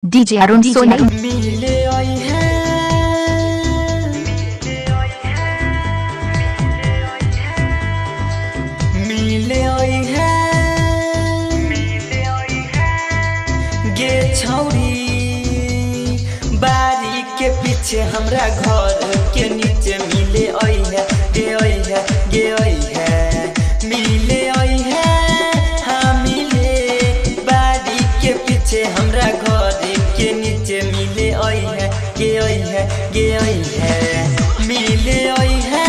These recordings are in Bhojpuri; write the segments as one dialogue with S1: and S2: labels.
S1: डीजे अरुण सोनी
S2: मिले आई है मिले आई है गे छौरी बारी के पीछे हमरा घर के नीचे मिले आई है गे आई है गे आई है मिले आई है हाँ मिले बारी के पीछे हमरा घर के नीचे मिले आई है गे आई है गे आई है मिले आई है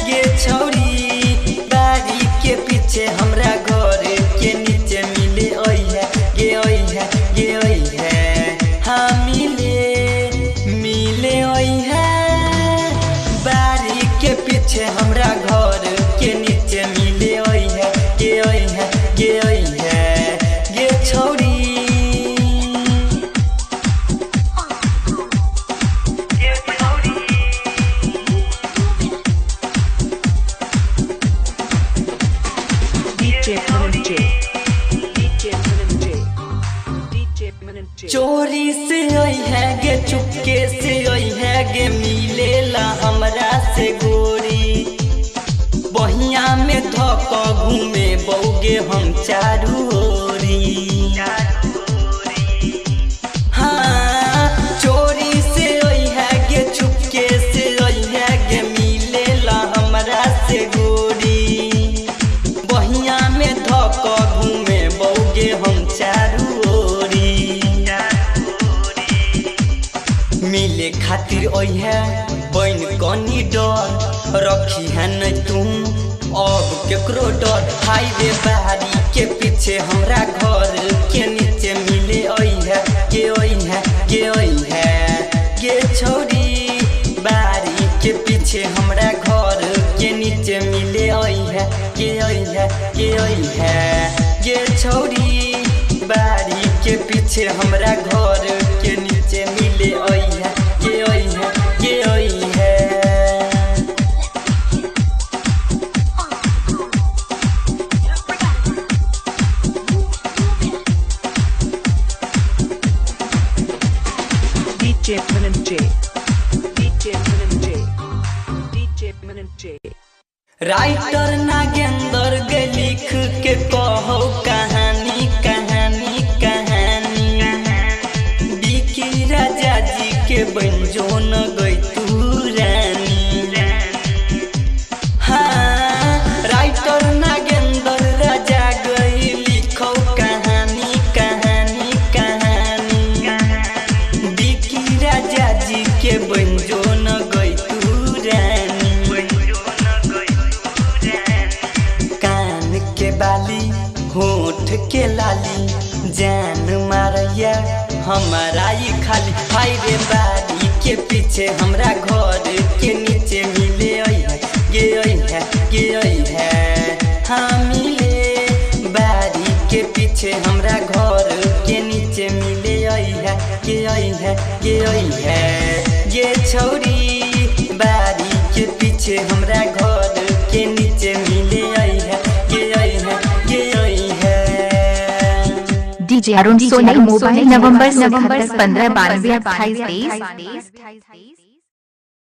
S2: गे छौरी बारी के पीछे हमरा घर के नीचे मिले आई है गे आई है गे आई है हाँ मिले आई है बारी के पीछे हमरा घर के नीचे मिले आई है गे आई है गे आई है गे छौरी चोरी से आई है गे चुपके से आई है गे मिले ला हमरा से गोरी बहिया में धक घूमे बौगे हम चारू ओरी हाँ चोरी से आई है गे चुपके से आई है गे मिले ला हमरा से गोरी बहिया में धक घूमे बौगे हम चारू मिले खातिर आई है बन कनी डर रखी है न तुम अब केकरो डर हाय रे बारी के पीछे हमरा घर के नीचे मिले आई है गे आई है गे आई है गे छौरी बारी के पीछे हमरा घर के नीचे मिले आई है गे आई है गे आई है गे छौरी बारी के पीछे हमरा घर के नीचे मिले आई है गे आई है गे आई है राइटर नागेंद्र गे लिख के कहो कहानी कहानी कहानी बिकी राजा जी के बंजो न गई तू रानी हाँ राइटर नागेंद्र राजा गई लिखो कहानी कहानी कहानी बिकी राजा जी के बंजो न गई तू रानी कान के बाली होठ के लाली जान मारिया हमारा ये खाली हाय रे बारी के पीछे हमरा घर के नीचे मिले आई है गे आई है गे आई है हाँ मिले बारी के पीछे हमरा घर के नीचे मिले आई है गे आई है गे आई है गे छौरी बारी के पीछे हमरा घर के नीचे मिले आई है गे आई है गे आई है
S1: डीजे अरुण सोनी मोबाइल नवंबर 15 92 28 23